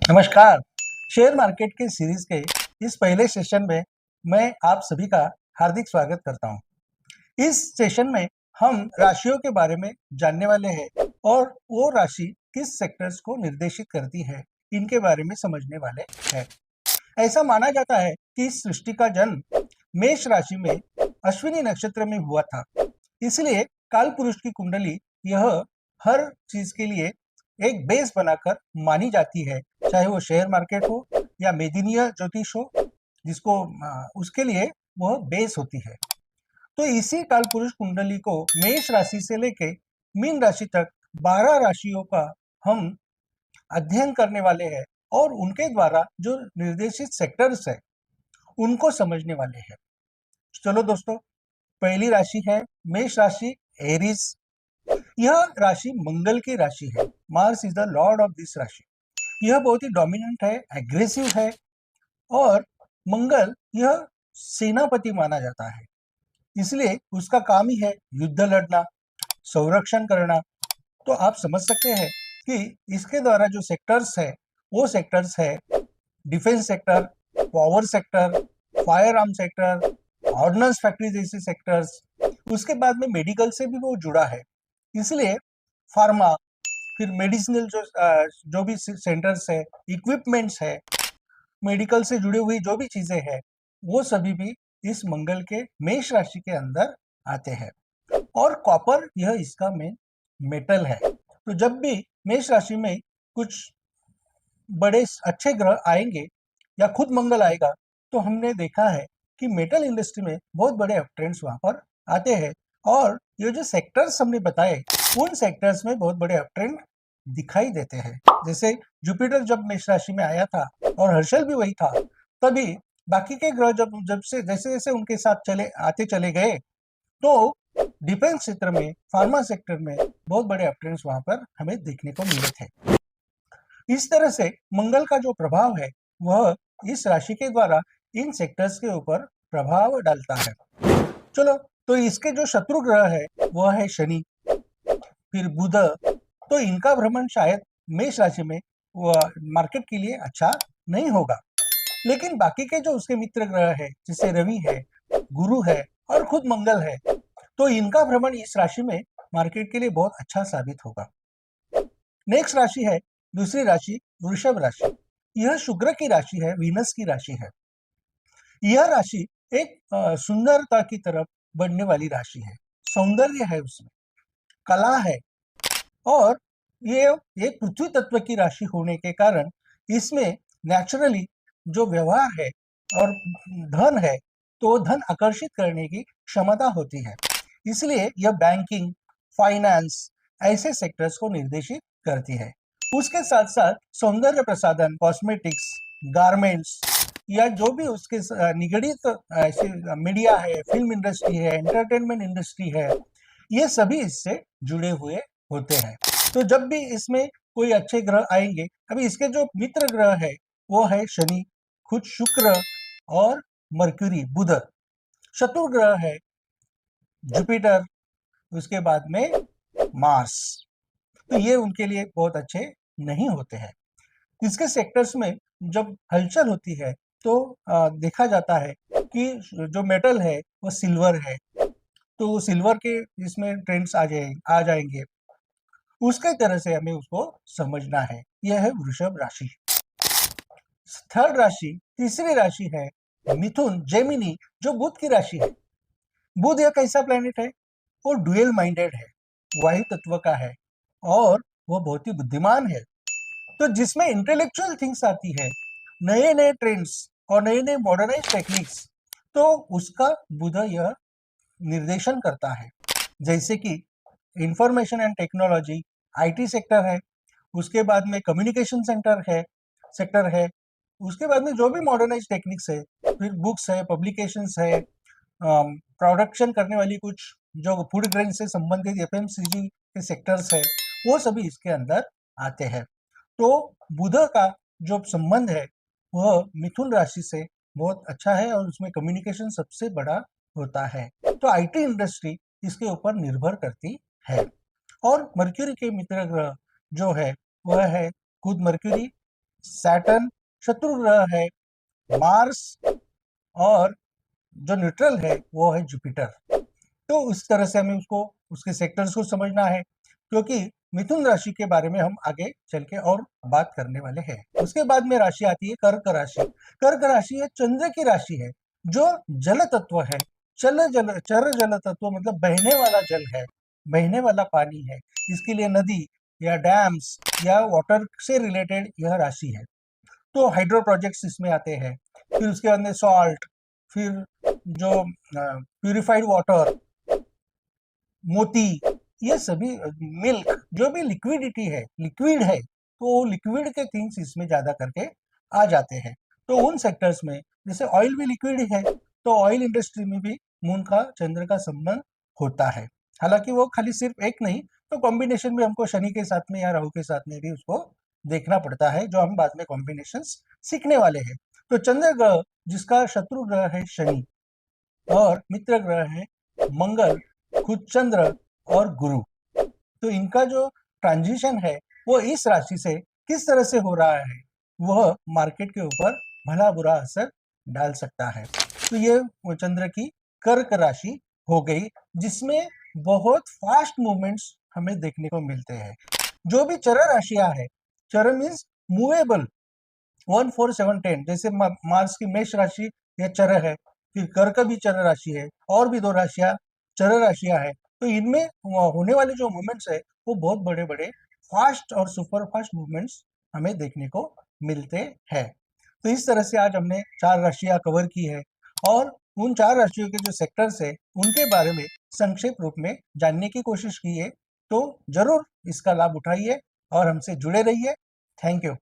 नमस्कार। Share market के series के इस पहले सेशन में मैं आप सभी का हार्दिक स्वागत करता हूं। इस सेशन में हम राशियों के बारे में जानने वाले हैं और वो राशि किस सेक्टर्स को निर्देशित करती है, इनके बारे में समझने वाले हैं। ऐसा माना जाता है कि इस सृष्टि का जन्म मेष राशि में अश्विनी नक्षत्र में हुआ था। इसलिए काल पुरुष की कुंडली यह हर चीज के लिए एक बेस बनाकर मानी जाती है, चाहे वो शेयर मार्केट हो या मेदिनीय ज्योतिष हो, जिसको उसके लिए वह बेस होती है। तो इसी काल पुरुष कुंडली को मेष राशि से लेके मीन राशि तक 12 राशियों का हम अध्ययन करने वाले हैं और उनके द्वारा जो निर्देशित सेक्टर्स है उनको समझने वाले हैं। चलो दोस्तों, पहली राशि है मेष राशि, एरीज। यह राशि मंगल की राशि है। Mars is the Lord of this राशि। यह बहुत ही डोमिनेंट है, एग्रेसिव है और मंगल यह सेनापति माना जाता है। इसलिए उसका काम ही है युद्ध लड़ना, संरक्षण करना। तो आप समझ सकते हैं कि इसके द्वारा जो सेक्टर्स है वो सेक्टर्स है defence sector, power sector, fire arm sector, ordnance factory जैसे सेक्टर्स। उसके बाद में मेडिकल से भी वो जुड़ा है। इसलिए फार्मा, फिर मेडिसिनल जो भी सेंटर्स है, इक्विपमेंट्स है, मेडिकल से जुड़ी हुई जो भी चीजें हैं, वो सभी भी इस मंगल के मेष राशि के अंदर आते हैं। और कॉपर यह इसका मेन मेटल है। तो जब भी मेष राशि में कुछ बड़े अच्छे ग्रह आएंगे या खुद मंगल आएगा, तो हमने देखा है कि मेटल इंडस्ट्री में बहुत बड़े अपट्रेंड्स वहां पर आते हैं। और ये जो सेक्टर्स हमने बताए, उन सेक्टर्स में बहुत बड़े अपट्रेंड दिखाई देते हैं। जैसे जुपिटर जब मेष राशि में आया था और हर्षल भी वही था, तभी बाकी के ग्रह जब जब से जैसे जैसे उनके साथ चले गए, तो डिफेंस क्षेत्र में, फार्मा सेक्टर में बहुत बड़े अपट्रेंड्स वहां पर हमें देखने को मिले थे। इस तरह से मंगल का जो प्रभाव है वह इस राशि के द्वारा इन सेक्टर्स के ऊपर प्रभाव डालता है। चलो, तो इसके जो शत्रु ग्रह है वह है शनि, फिर बुध। तो इनका भ्रमण शायद मेष राशि में मार्केट के लिए अच्छा नहीं होगा। लेकिन बाकी के जो उसके मित्र ग्रह है, जैसे रवि है, गुरु है और खुद मंगल है, तो इनका भ्रमण इस राशि में मार्केट के लिए बहुत अच्छा साबित होगा। नेक्स्ट राशि है दूसरी राशि, वृषभ राशि। यह शुक्र की राशि है, वीनस की राशि है। यह राशि एक सुंदरता की तरफ बढ़ने वाली राशि है। सौंदर्य है उसमें, कला है। और ये एक पृथ्वी तत्व की राशि होने के कारण इसमें नेचुरली जो व्यवहार है और धन है, तो धन आकर्षित करने की क्षमता होती है। इसलिए यह बैंकिंग, फाइनेंस ऐसे सेक्टर्स को निर्देशित करती है। उसके साथ साथ सौंदर्य प्रसाधन, कॉस्मेटिक्स, गारमेंट्स या जो भी उसके निगड़ित ऐसे मीडिया है, फिल्म इंडस्ट्री है, एंटरटेनमेंट इंडस्ट्री है, ये सभी इससे जुड़े हुए होते हैं। तो जब भी इसमें कोई अच्छे ग्रह आएंगे, अभी इसके जो मित्र ग्रह है वो है शनि, खुद शुक्र और मर्क्यूरी, बुध। शत्रु ग्रह है जुपिटर, उसके बाद में मार्स। तो ये उनके लिए बहुत अच्छे नहीं होते हैं। इसके सेक्टर्स में जब हलचल होती है तो देखा जाता है कि जो मेटल है वो सिल्वर है, तो सिल्वर के इसमें ट्रेंड्स आ जाएंगे। उसके तरह से हमें उसको समझना है। यह है वृषभ राशि। थर्ड राशि, तीसरी राशि है मिथुन, जेमिनी, जो बुध की राशि है। बुध एक ऐसा प्लेनेट है, वो डुअल माइंडेड है, वायु तत्व का है और वो बहुत ही बुद्धिमान है। तो जिसमें इंटेलेक्चुअल थिंग्स आती है, नए नए ट्रेंड्स और नए नए मॉडर्नाइज टेक्निक्स, तो उसका बुध यह निर्देशन करता है। जैसे कि information and technology, IT sector है, उसके बाद में कम्युनिकेशन सेक्टर है, उसके बाद में जो भी मॉडर्नाइज टेक्निक्स है, फिर बुक्स है, पब्लिकेशंस है, प्रोडक्शन करने वाली कुछ जो फूड ग्रेन से संबंधित एफएमसीजी के सेक्टर्स है, वो सभी इसके अंदर आते हैं। तो बुध का जो संबंध है वह मिथुन राशि से बहुत अच्छा है और उसमें कम्युनिकेशन सबसे बड़ा होता है। तो आईटी इंडस्ट्री इसके ऊपर निर्भर करती है। और मर्क्यूरी के मित्र ग्रह जो है वह है खुद मर्क्यूरी, सैटर्न शत्रु ग्रह है, मार्स, और जो न्यूट्रल है वो है जुपिटर। तो उस तरह से हमें उसको उसके सेक्टर्स को समझना है, क्योंकि मिथुन राशि के बारे में हम आगे चल के और बात करने वाले हैं। उसके बाद में राशि आती है कर्क राशि। कर्क राशि है चंद्र की राशि है, जो जल तत्व है। चर जल तत्व मतलब बहने वाला जल है, बहने वाला पानी है। इसके लिए नदी या डैम्स या वाटर से रिलेटेड यह राशि है। तो हाइड्रो प्रोजेक्ट्स इसमें आते हैं। फिर उसके बाद में सॉल्ट, फिर जो प्यूरिफाइड वाटर, मोती, ये सभी मिल्क, जो भी लिक्विडिटी है, लिक्विड है, तो लिक्विड के थिंग्स इसमें ज्यादा करके आ जाते हैं। तो उन सेक्टर्स में जैसे ऑयल भी लिक्विड है, तो ऑयल इंडस्ट्री में भी मून का चंद्र का संबंध होता है। हालांकि वो खाली सिर्फ एक नहीं, तो कॉम्बिनेशन में हमको शनि के साथ में या राहु के साथ में भी उसको देखना पड़ता है, जो हम बाद में कॉम्बिनेशन सीखने वाले हैं। तो चंद्र ग्रह जिसका शत्रु ग्रह है शनि, और मित्र ग्रह है मंगल, खुद चंद्र और गुरु। तो इनका जो ट्रांजिशन है वो इस राशि से किस तरह से हो रहा है, वह मार्केट के ऊपर भला बुरा असर डाल सकता है। तो ये वो चंद्र की कर्क राशि हो गई, जिसमें बहुत फास्ट मूवमेंट्स हमें देखने को मिलते हैं। जो भी चर राशियां है, चर मीन्स मूवेबल, 1 4 7 10, जैसे मार्स की मेष राशि यह चर है, फिर कर्क भी चर राशि है, और भी दो राशियां चर राशियां है। तो इनमें होने वाले जो मूवमेंट्स है वो बहुत बड़े बड़े फास्ट और सुपर फास्ट मूवमेंट्स हमें देखने को मिलते हैं। तो इस तरह से आज हमने 4 राशियां कवर की है, और उन 4 राशियों के जो सेक्टर्स है उनके बारे में संक्षेप रूप में जानने की कोशिश की है। तो जरूर इसका लाभ उठाइए और हमसे जुड़े रहिए। Thank you.